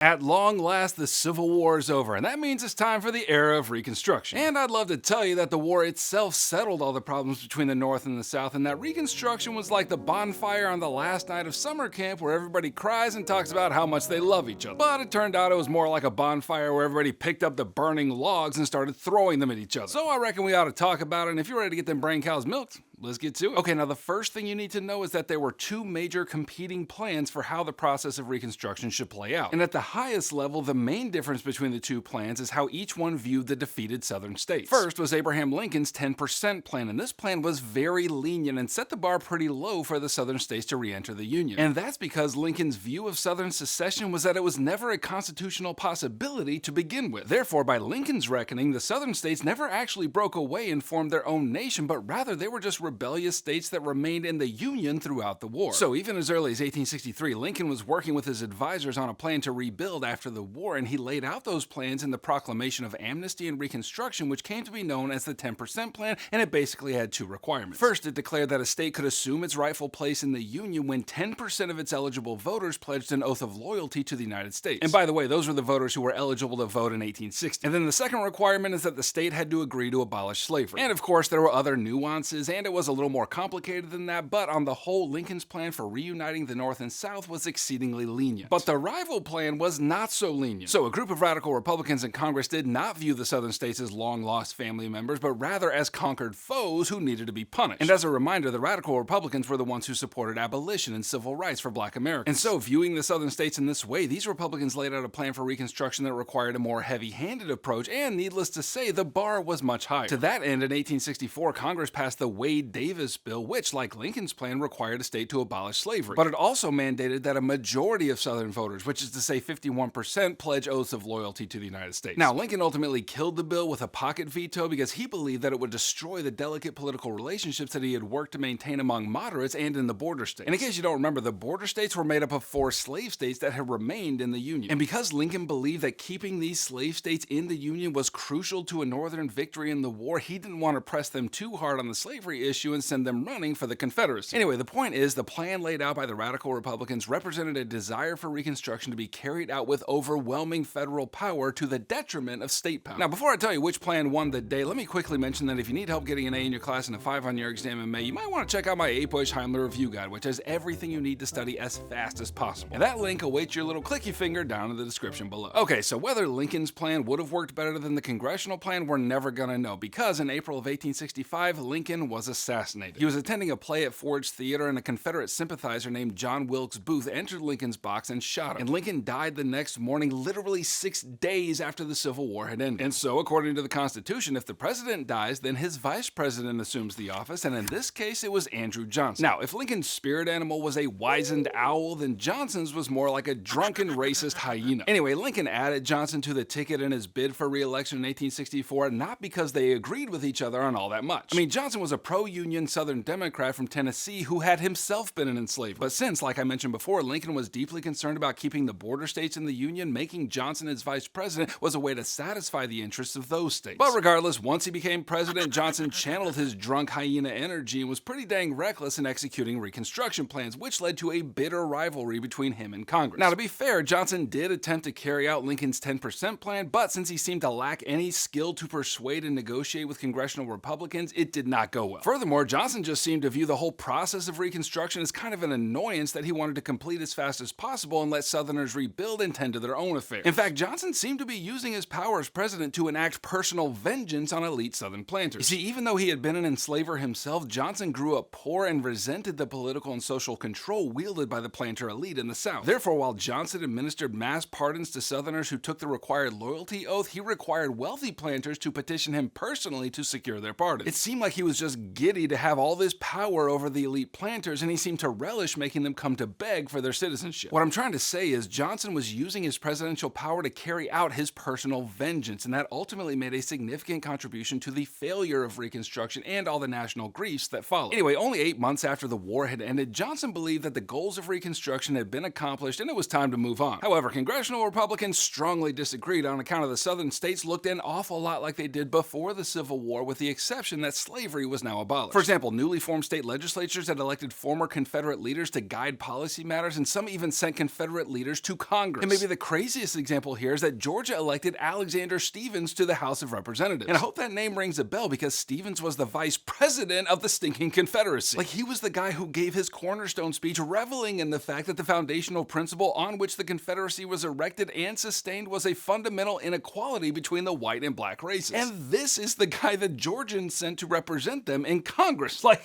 At long last, the Civil War is over, and that means it's time for the era of Reconstruction. And I'd love to tell you that the war itself settled all the problems between the North and the South, and that Reconstruction was like the bonfire on the last night of summer camp where everybody cries and talks about how much they love each other. But it turned out it was more like a bonfire where everybody picked up the burning logs and started throwing them at each other. So I reckon we ought to talk about it, and if you're ready to get them brain cows milked, let's get to it. Okay, now the first thing you need to know is that there were two major competing plans for how the process of Reconstruction should play out. And at the highest level, the main difference between the two plans is how each one viewed the defeated Southern states. First was Abraham Lincoln's 10% plan, and this plan was very lenient and set the bar pretty low for the Southern states to re-enter the Union. And that's because Lincoln's view of Southern secession was that it was never a constitutional possibility to begin with. Therefore, by Lincoln's reckoning, the Southern states never actually broke away and formed their own nation, but rather they were just rebellious states that remained in the Union throughout the war. So even as early as 1863, Lincoln was working with his advisors on a plan to rebuild after the war, and he laid out those plans in the Proclamation of Amnesty and Reconstruction, which came to be known as the 10% Plan, and it basically had two requirements. First, it declared that a state could assume its rightful place in the Union when 10% of its eligible voters pledged an oath of loyalty to the United States. And by the way, those were the voters who were eligible to vote in 1860. And then the second requirement is that the state had to agree to abolish slavery. And of course, there were other nuances, and it was a little more complicated than that, but on the whole, Lincoln's plan for reuniting the North and South was exceedingly lenient. But the rival plan was not so lenient. So a group of radical Republicans in Congress did not view the Southern states as long-lost family members, but rather as conquered foes who needed to be punished. And as a reminder, the radical Republicans were the ones who supported abolition and civil rights for Black Americans. And so, viewing the Southern states in this way, these Republicans laid out a plan for Reconstruction that required a more heavy-handed approach, and needless to say, the bar was much higher. To that end, in 1864, Congress passed the Wade-Davis bill, which, like Lincoln's plan, required a state to abolish slavery. But it also mandated that a majority of Southern voters, which is to say 51%, pledge oaths of loyalty to the United States. Now, Lincoln ultimately killed the bill with a pocket veto because he believed that it would destroy the delicate political relationships that he had worked to maintain among moderates and in the border states. And in case you don't remember, the border states were made up of 4 slave states that had remained in the Union. And because Lincoln believed that keeping these slave states in the Union was crucial to a Northern victory in the war, he didn't want to press them too hard on the slavery issue and send them running for the Confederacy. Anyway, the point is, the plan laid out by the radical Republicans represented a desire for Reconstruction to be carried out with overwhelming federal power to the detriment of state power. Now, before I tell you which plan won the day, let me quickly mention that if you need help getting an A in your class and a 5 on your exam in May, you might want to check out my APUSH Heimler review guide, which has everything you need to study as fast as possible. And that link awaits your little clicky finger down in the description below. Okay, so whether Lincoln's plan would have worked better than the congressional plan, we're never gonna know, because in April of 1865, Lincoln was assassinated. He was attending a play at Ford's Theater, and a Confederate sympathizer named John Wilkes Booth entered Lincoln's box and shot him. And Lincoln died the next morning, literally 6 days after the Civil War had ended. And so, according to the Constitution, if the president dies, then his vice president assumes the office, and in this case, it was Andrew Johnson. Now, if Lincoln's spirit animal was a wizened owl, then Johnson's was more like a drunken racist hyena. Anyway, Lincoln added Johnson to the ticket in his bid for re-election in 1864, not because they agreed with each other on all that much. I mean, Johnson was a pro-Union Southern Democrat from Tennessee who had himself been an enslaver. But since, like I mentioned before, Lincoln was deeply concerned about keeping the border states in the Union, making Johnson his vice president was a way to satisfy the interests of those states. But regardless, once he became president, Johnson channeled his drunk hyena energy and was pretty dang reckless in executing Reconstruction plans, which led to a bitter rivalry between him and Congress. Now, to be fair, Johnson did attempt to carry out Lincoln's 10% plan, but since he seemed to lack any skill to persuade and negotiate with congressional Republicans, it did not go well. Furthermore, Johnson just seemed to view the whole process of Reconstruction as kind of an annoyance that he wanted to complete as fast as possible and let Southerners rebuild and tend to their own affairs. In fact, Johnson seemed to be using his power as president to enact personal vengeance on elite Southern planters. You see, even though he had been an enslaver himself, Johnson grew up poor and resented the political and social control wielded by the planter elite in the South. Therefore, while Johnson administered mass pardons to Southerners who took the required loyalty oath, he required wealthy planters to petition him personally to secure their pardon. It seemed like he was just giddy to have all this power over the elite planters, and he seemed to relish making them come to beg for their citizenship. What I'm trying to say is Johnson was using his presidential power to carry out his personal vengeance, and that ultimately made a significant contribution to the failure of Reconstruction and all the national griefs that followed. Anyway, only 8 months after the war had ended, Johnson believed that the goals of Reconstruction had been accomplished and it was time to move on. However, congressional Republicans strongly disagreed on account of the Southern states looked an awful lot like they did before the Civil War, with the exception that slavery was now abolished. abolished. For example, newly formed state legislatures had elected former Confederate leaders to guide policy matters, and some even sent Confederate leaders to Congress. And maybe the craziest example here is that Georgia elected Alexander Stephens to the House of Representatives. And I hope that name rings a bell because Stephens was the vice president of the stinking Confederacy. Like, he was the guy who gave his cornerstone speech reveling in the fact that the foundational principle on which the Confederacy was erected and sustained was a fundamental inequality between the white and black races. And this is the guy that Georgians sent to represent them in Congress. Like,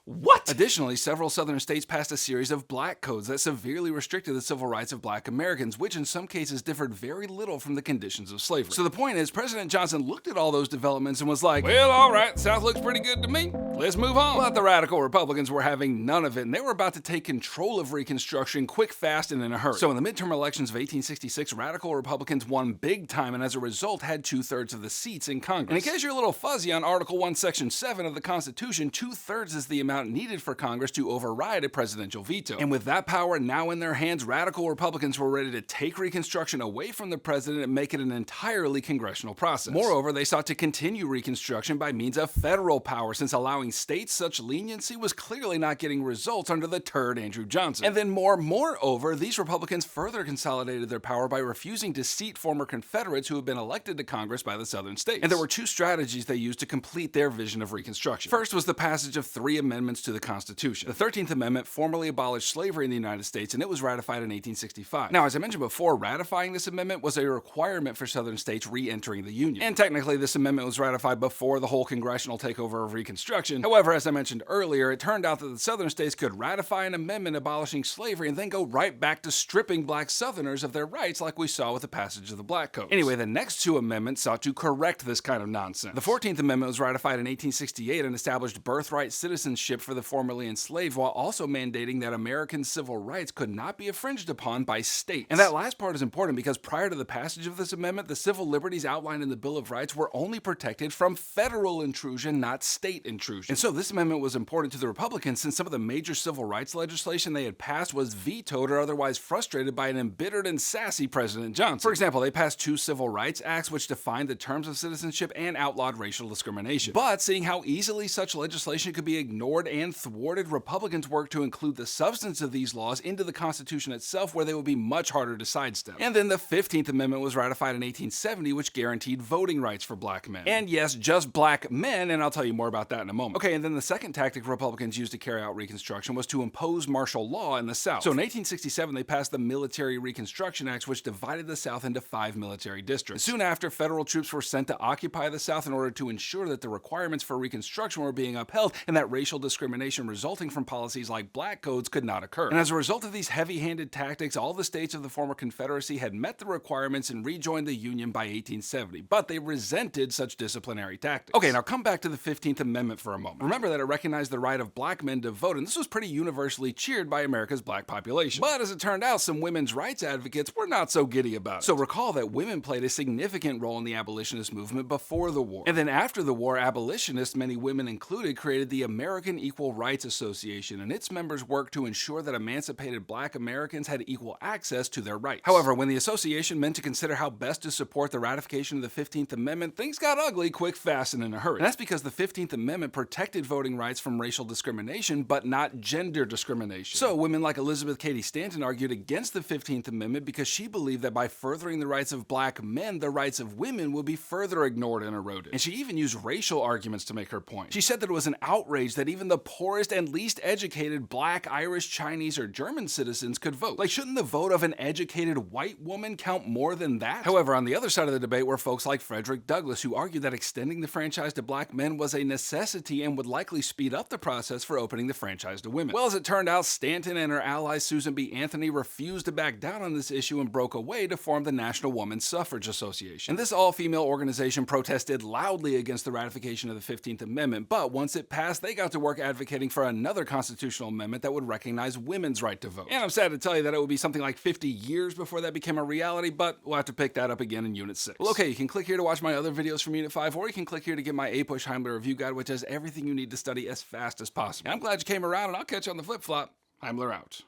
what? Additionally, several southern states passed a series of black codes that severely restricted the civil rights of black Americans, which in some cases differed very little from the conditions of slavery. So the point is, President Johnson looked at all those developments and was like, well, all right, South looks pretty good to me. Let's move on. But the radical Republicans were having none of it, and they were about to take control of Reconstruction quick, fast, and in a hurry. So in the midterm elections of 1866, radical Republicans won big time, and as a result had 2/3 of the seats in Congress. And in case you're a little fuzzy on Article 1, Section 7 of the Constitution, 2/3 is the amount needed for Congress to override a presidential veto. And with that power now in their hands, radical Republicans were ready to take Reconstruction away from the president and make it an entirely congressional process. Moreover, they sought to continue Reconstruction by means of federal power, since allowing states such leniency was clearly not getting results under the turd Andrew Johnson. And then moreover, these Republicans further consolidated their power by refusing to seat former Confederates who had been elected to Congress by the southern states. And there were two strategies they used to complete their vision of Reconstruction. First was the passage of 3 amendments to the Constitution. The 13th Amendment formally abolished slavery in the United States, and it was ratified in 1865. Now, as I mentioned before, ratifying this amendment was a requirement for southern states re-entering the Union. And technically, this amendment was ratified before the whole congressional takeover of Reconstruction. However, as I mentioned earlier, it turned out that the southern states could ratify an amendment abolishing slavery and then go right back to stripping black southerners of their rights, like we saw with the passage of the Black Codes. Anyway, the next 2 amendments sought to correct this kind of nonsense. The 14th Amendment was ratified in 1868 and established birthright citizenship for the formerly enslaved, while also mandating that American civil rights could not be infringed upon by states. And that last part is important because prior to the passage of this amendment, the civil liberties outlined in the Bill of Rights were only protected from federal intrusion, not state intrusion. And so this amendment was important to the Republicans since some of the major civil rights legislation they had passed was vetoed or otherwise frustrated by an embittered and sassy President Johnson. For example, they passed 2 civil rights acts which defined the terms of citizenship and outlawed racial discrimination. But seeing how easily such legislation could be ignored and thwarted, Republicans worked to include the substance of these laws into the Constitution itself, where they would be much harder to sidestep. And then the 15th Amendment was ratified in 1870, which guaranteed voting rights for black men. And yes, just black men, and I'll tell you more about that in a moment. Okay, and then the second tactic Republicans used to carry out Reconstruction was to impose martial law in the South. So in 1867, they passed the Military Reconstruction Act, which divided the South into 5 military districts. Soon after, federal troops were sent to occupy the South in order to ensure that the requirements for Reconstruction were being upheld and that racial discrimination resulting from policies like black codes could not occur. And as a result of these heavy-handed tactics, all the states of the former Confederacy had met the requirements and rejoined the Union by 1870, but they resented such disciplinary tactics. Okay, now come back to the 15th Amendment for a moment. Remember that it recognized the right of black men to vote, and this was pretty universally cheered by America's black population. But as it turned out, some women's rights advocates were not so giddy about it. So recall that women played a significant role in the abolitionist movement before the war. And then after the war, abolitionists, many women included, created the American Equal Rights Association, and its members worked to ensure that emancipated black Americans had equal access to their rights. However, when the association meant to consider how best to support the ratification of the 15th Amendment, things got ugly quick, fast, and in a hurry. And that's because the 15th Amendment protected voting rights from racial discrimination, but not gender discrimination. So women like Elizabeth Cady Stanton argued against the 15th Amendment because she believed that by furthering the rights of black men, the rights of women would be further ignored and eroded. And she even used racial arguments to make her point. She said that it was an outrage that even the poorest and least educated black, Irish, Chinese, or German citizens could vote. Like, shouldn't the vote of an educated white woman count more than that? However, on the other side of the debate were folks like Frederick Douglass, who argued that extending the franchise to black men was a necessity and would likely speed up the process for opening the franchise to women. Well, as it turned out, Stanton and her ally Susan B. Anthony refused to back down on this issue and broke away to form the National Women's Suffrage Association. And this all-female organization protested loudly against the ratification of the 15th Amendment, but once it passed, they got to work advocating for another constitutional amendment that would recognize women's right to vote. And I'm sad to tell you that it would be something like 50 years before that became a reality, but we'll have to pick that up again in Unit 6. Well, okay, you can click here to watch my other videos from Unit 5, or you can click here to get my APUSH Heimler review guide, which has everything you need to study as fast as possible. I'm glad you came around, and I'll catch you on the flip-flop. Heimler out.